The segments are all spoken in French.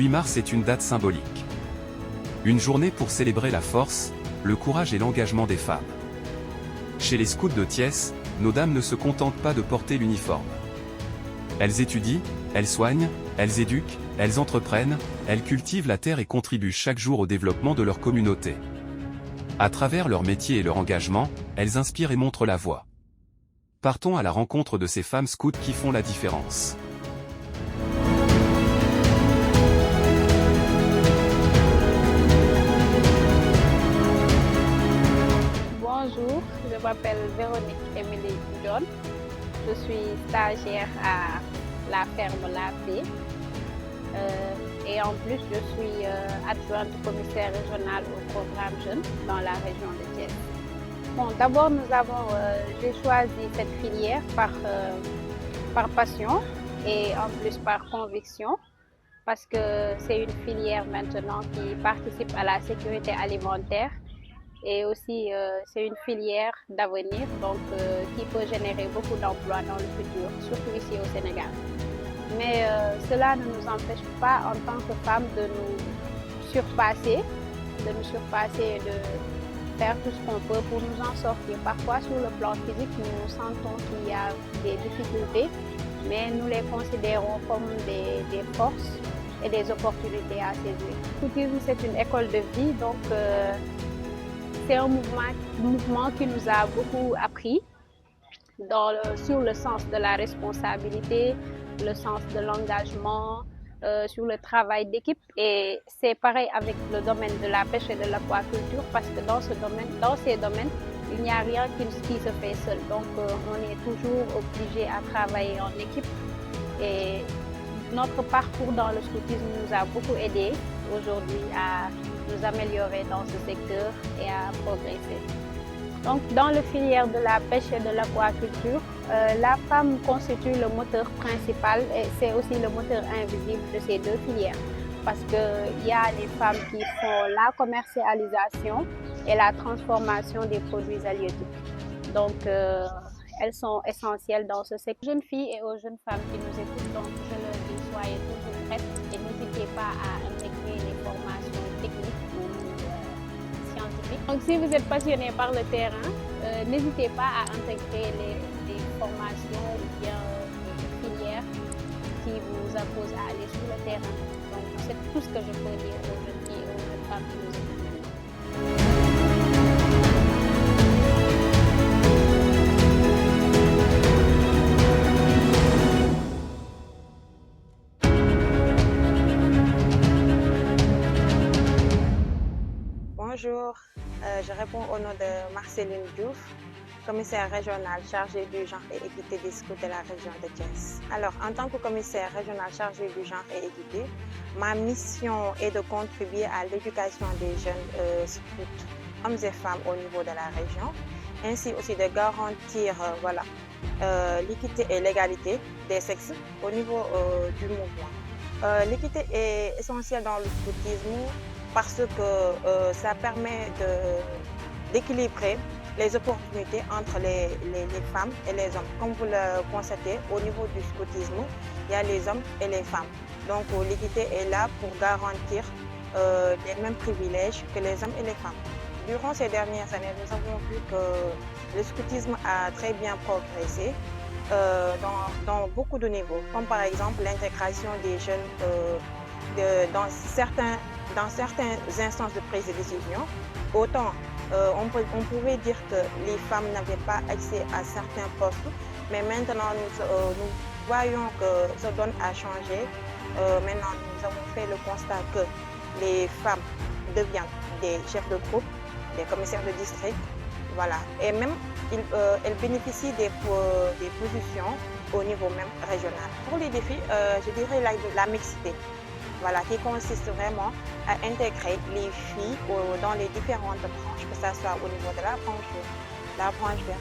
8 mars est une date symbolique. Une journée pour célébrer la force, le courage et l'engagement des femmes. Chez les scouts de Thiès, nos dames ne se contentent pas de porter l'uniforme. Elles étudient, elles soignent, elles éduquent, elles entreprennent, elles cultivent la terre et contribuent chaque jour au développement de leur communauté. À travers leur métier et leur engagement, elles inspirent et montrent la voie. Partons à la rencontre de ces femmes scouts qui font la différence. Bonjour, je m'appelle Véronique Émilie John. Je suis stagiaire à la ferme La Fée. Et en plus, je suis adjointe commissaire régional au programme Jeunes dans la région de Thiès. Bon, d'abord, j'ai choisi cette filière par passion et en plus par conviction, parce que c'est une filière maintenant qui participe à la sécurité alimentaire et aussi c'est une filière d'avenir, donc qui peut générer beaucoup d'emplois dans le futur, surtout ici au Sénégal. Mais cela ne nous empêche pas en tant que femmes de nous surpasser et de faire tout ce qu'on peut pour nous en sortir. Parfois sur le plan physique, nous sentons qu'il y a des difficultés, mais nous les considérons comme des forces et des opportunités à saisir. Le scoutisme, c'est une école de vie, donc c'est un mouvement qui nous a beaucoup appris sur le sens de la responsabilité, le sens de l'engagement, sur le travail d'équipe. Et c'est pareil avec le domaine de la pêche et de l'aquaculture, parce que dans ces domaines, il n'y a rien qui se fait seul. Donc on est toujours obligé à travailler en équipe. Et notre parcours dans le scoutisme nous a beaucoup aidé aujourd'hui à nous améliorer dans ce secteur et à progresser. Donc, dans la filière de la pêche et de l'aquaculture, la femme constitue le moteur principal et c'est aussi le moteur invisible de ces deux filières. Parce qu'il y a les femmes qui font la commercialisation et la transformation des produits halieutiques. Donc, elles sont essentielles dans ce secteur. Aux jeunes filles et aux jeunes femmes qui nous écoutent, donc je leur dis, soyez toujours prêtes et n'hésitez pas à intégrer les formations techniques ou scientifiques. Donc si vous êtes passionné par le terrain, n'hésitez pas à intégrer les formations ou bien les filières qui vous imposent à aller sur le terrain. Donc c'est tout ce que je peux dire aux jeunes filles et aux jeunes femmes qui nous écoutent. Bonjour, je réponds au nom de Marceline Diouf, commissaire régional chargée du genre et équité des scouts de la région de Thiès. Alors, en tant que commissaire régional chargé du genre et équité, ma mission est de contribuer à l'éducation des jeunes scouts, hommes et femmes au niveau de la région, ainsi aussi de garantir l'équité et l'égalité des sexes au niveau du mouvement. L'équité est essentielle dans le scoutisme, parce que ça permet d'équilibrer les opportunités entre les femmes et les hommes. Comme vous le constatez, au niveau du scoutisme, il y a les hommes et les femmes. Donc l'équité est là pour garantir les mêmes privilèges que les hommes et les femmes. Durant ces dernières années, nous avons vu que le scoutisme a très bien progressé dans beaucoup de niveaux, comme par exemple l'intégration des jeunes dans certaines instances de prise de décision. Autant on pouvait dire que les femmes n'avaient pas accès à certains postes, mais maintenant nous voyons que ce donne à changer. Maintenant nous avons fait le constat que les femmes deviennent des chefs de groupe, des commissaires de district, voilà. Et même elles bénéficient des positions au niveau même régional. Pour les défis, je dirais la mixité. Voilà, qui consiste vraiment à intégrer les filles dans les différentes branches, que ce soit au niveau de la branche verte,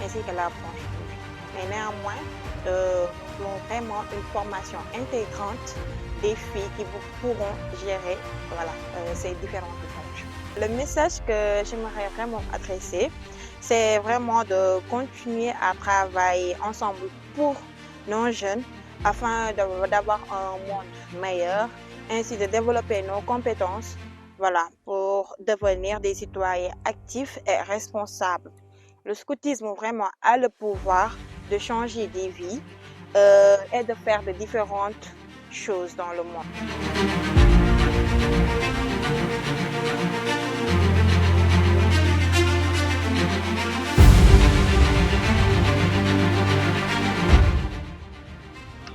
ainsi que la branche rouge. Mais néanmoins, nous avons vraiment une formation intégrante des filles qui pourront gérer ces différentes branches. Le message que j'aimerais vraiment adresser, c'est vraiment de continuer à travailler ensemble pour nos jeunes afin d'avoir un monde meilleur ainsi de développer nos compétences, voilà, pour devenir des citoyens actifs et responsables. Le scoutisme vraiment a le pouvoir de changer des vies et de faire de différentes choses dans le monde.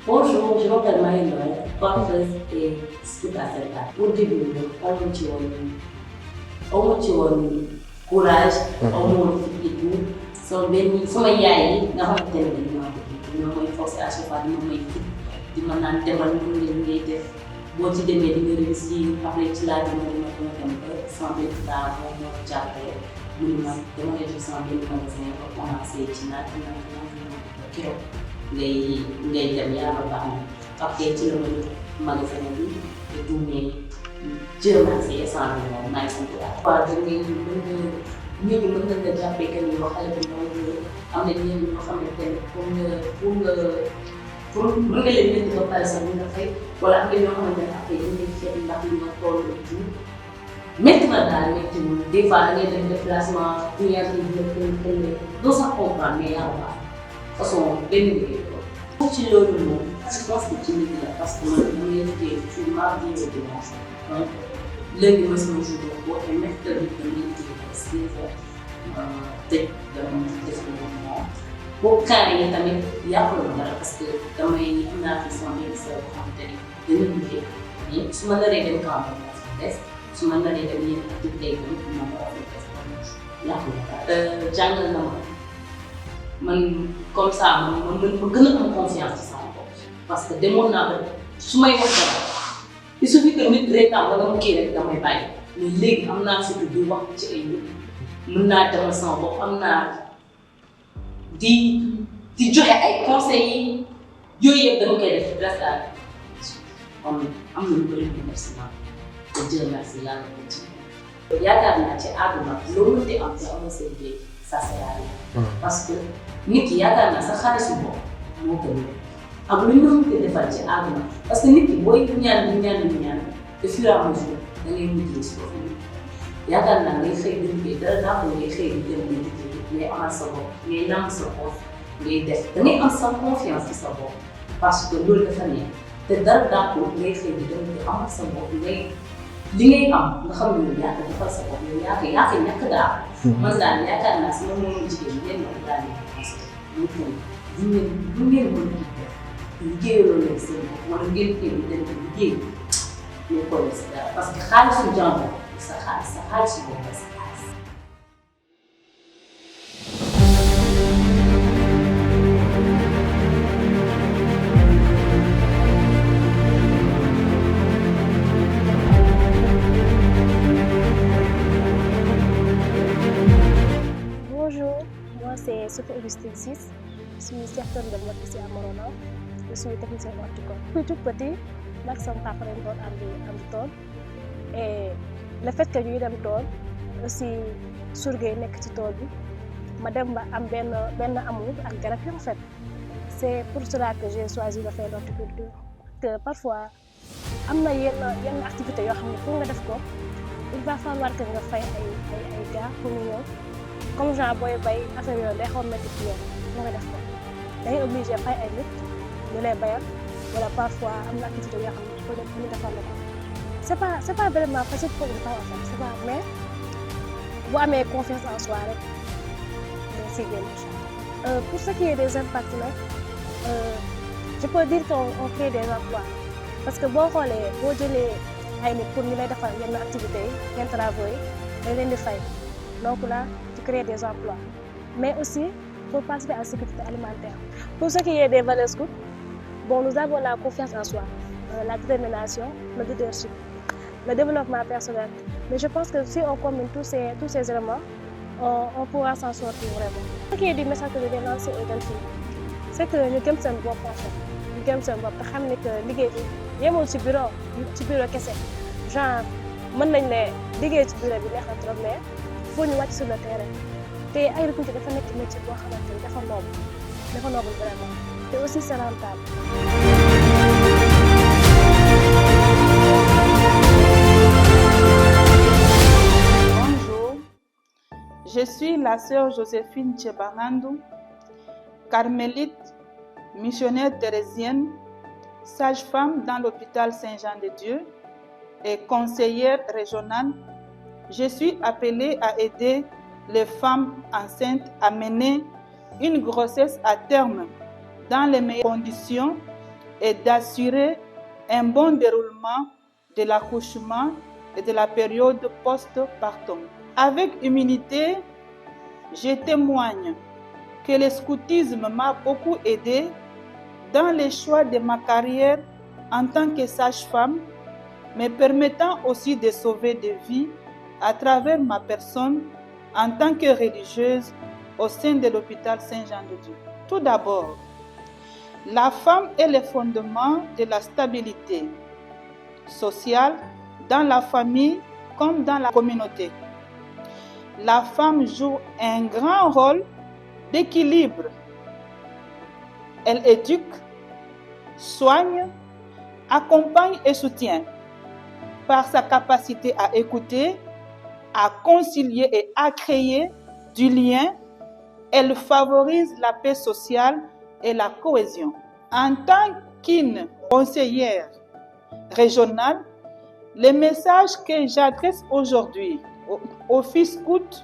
Bonjour, je m'appelle Marie-Noël, porteuse et scout à Sénégal. Au début, on me courage, on me fit tout. Sama yaay yi nga xamante ne dañu maa bëgg ñoo may forcer à chaque fois di ma may fit di ma naan demal lu ngay def boo ci demee di nga réussir après ci laa dama dem ba sama benn daa moo jàppale mu ne ma dama lay jox sama benn magasin ba commencé ci naat keroog ngay dem yàlla baax na après ci la ma jox magasin bi te tout mais jël naa si essence bi moom maa ngi sant yàlla. waaw da ngay nit ñi mën nañ la jàppee que ni xale bi noonu am na ñenn ñoo xamante ne pour nga leen leen ba pare sax mën na fay wala am na ñoo xamante ne après dañ lay fekk ndax li nga toll tout métti na daal métti wul des fois da ngay dem déplacement client yi dina doo sax comprendre mais yàlla baax façon benn liggéey ko ci loolu moom je pense que ci nit la parce que man mu ngi liggéey ci mardi au dimanche donc lundi mooy sama jour boo xam ne mercredi damay liggéey tëj dama def mouvement boobu cas yi tamit yàqul dara parce que damay am naa fi sama benn sœur boo xamante ni dana liggéey mais su ma naree dem camp bi moo fi des su ma naree dem yenn activité yi tamit ma war a def yàqul dara. jàngal na ma man comme ça man ma gën a am confiance ci sama bopp parce que demoon naa ba su may wax dara il suffit que nit reetaan wala mu kii rek damay bàyyi mais léegi am naa surtout di wax ci ay nit mën naa demal sama bopp am naa di joxe ay conseils yi yooyu yëpp dama koy def grâce à kon am na lu bëri lu merci ma te jël merci yàlla ko ci yaakaar naa ci àdduna loo mënti am te amoo sa liggéey ça sert à rien parce que nit ki yaakaar naa sa xaalisu bopp moo gën ak lu ñu mënti defal ci àdduna parce que nit ki booy ñaan te fur et à mesure da ngay mujjee si bopp yaakaar naa ngay xëy di liggéey dara daa ko ngay xëy di dem di liggéey ngay amal sa bopp ngay nam sa bopp ngay def da ngay am sa confiance ci sa bopp parce que loolu dafa neex te dara daa ko ngay xëy di dem di amal sa bopp ngay li ngay am nga xam ne yow yaa ko defal sa bopp yow yaa ko ñàkk daal. man daal yaakaar naa si moom moomu jigéen ñi leen daal di conseillé ñu ko du ngeen mën a def liggéeyaloo leen seen bopp wala ngeen koy dem liggéey ñu ko def si dara parce que xaalisu jàmbur sa xaalis boobu sa xaalis. Bonjour, moi c'est Sophie Augustine 6, je suis secteur de mode ici à Morona, je suis technicien horticole. Depuis tout petit, nag sama papa lañ doon am tool et le fait que ñuy dem tool aussi surga yi nekk ci tool bi ma dem ba am benn amour ak garab yi en fait. C'est pour cela que j'ai choisi de faire l'horticulture. Que parfois am na yenn activités yoo xam ne pour nga def ko il va falloir que nga fay ay gars pour ñu ñëw comme genre booy bay affaire yooyu day xaw a métti ci yow pour nga def ko da ngay obligé fay ay nit ñu lay bayal wala parfois am na activité yoo xam ne pour ñu defal la ko. C'est pas vraiment facile pour une femme en fait, c'est pas, mais bu amee confiance en soi rek dañ siy génn. Pour ce qui est des impacts nag je peux dire qu'on crée des emplois parce que boo xoolee boo jëlee ay nit pour ñu lay defal yenn activités yi yenn travaux yi dañ leen di fay donc là tu crées des emplois mais aussi pour participer à la sécurité alimentaire. Pour ce qui est des valeurs scouts, bon nous avons la confiance en soi, la détermination, le leadership, le développement personnel. Mais je pense que si on combine tous ces éléments, on pourra s'en sortir vraiment. Ce qui est du message que je vais lancer aux jeunes filles, c'est que ñu gëm seen bopp en fait, ñu gëm seen bopp te xam ne que liggéey bi yemul ci bureau kese genre mën nañ ne liggéey ci bureau bi neex na trop mais faut ñu wàcc sur le terrain te agriculture dafa nekk métier boo xamante ni dafa noble vraiment te aussi c'est rentable. suis la sœur Joséphine Tchebarandou, carmélite, missionnaire thérésienne, sage-femme dans l'hôpital Saint-Jean-de-Dieu et conseillère régionale. Je suis appelée à aider les femmes enceintes à mener une grossesse à terme dans les meilleures conditions et d'assurer un bon déroulement de l'accouchement et de la période post-partum. Avec humilité, je témoigne que le scoutisme m'a beaucoup aidé dans le choix de ma carrière en tant que sage-femme, me permettant aussi de sauver des vies à travers ma personne en tant que religieuse au sein de l'hôpital Saint-Jean-de-Dieu. Tout d'abord, la femme est le fondement de la stabilité sociale dans la famille comme dans la communauté. La femme joue un grand rôle d'équilibre. Elle éduque, soigne, accompagne et soutient. Par sa capacité à écouter, à concilier et à créer du lien, elle favorise la paix sociale et la cohésion. En tant qu'une conseillère régionale, le message que j'adresse aujourd'hui aux filles scouts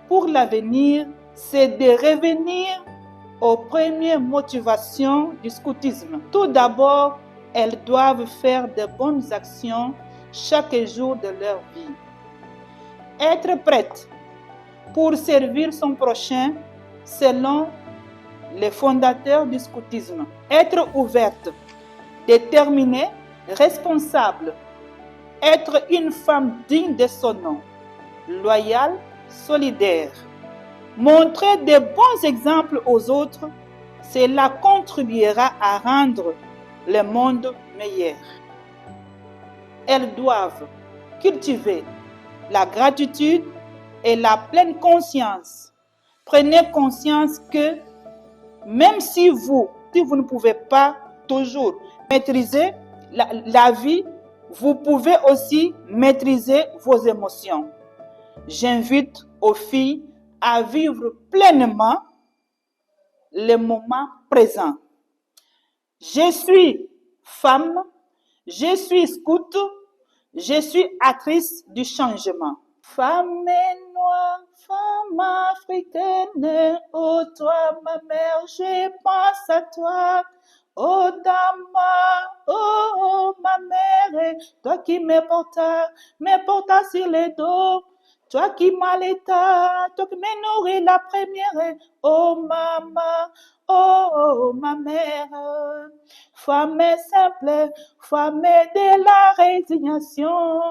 pour l'avenir, c'est de revenir aux premières motivations du scoutisme. Tout d'abord, elles doivent faire de bonnes actions chaque jour de leur vie. Être prête pour servir son prochain selon les fondateurs du scoutisme. Être ouverte, déterminée, responsable. Être une femme digne de son nom, loyale, solidaire. Montrer de bons exemples aux autres, cela contribuera à rendre le monde meilleur. Elles doivent cultiver la gratitude et la pleine conscience. Prenez conscience que même si vous ne pouvez pas toujours maîtriser la vie, vous pouvez aussi maîtriser vos émotions. J'invite aux filles à vivre pleinement le moment présent. Je suis femme, je suis scout, je suis actrice du changement. Femme noire, femme africaine, oh toi ma mère, je pense à toi. Oh Dama, oh ma mère, toi qui me portas sur les dos. Toi qui m'allaitas, toi qui me nourris la première, oh maman, oh ma mère. Femme simple, femme de la résignation,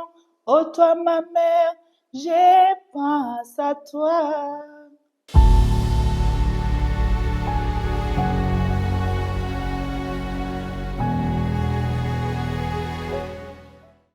oh toi ma mère, je pense à toi.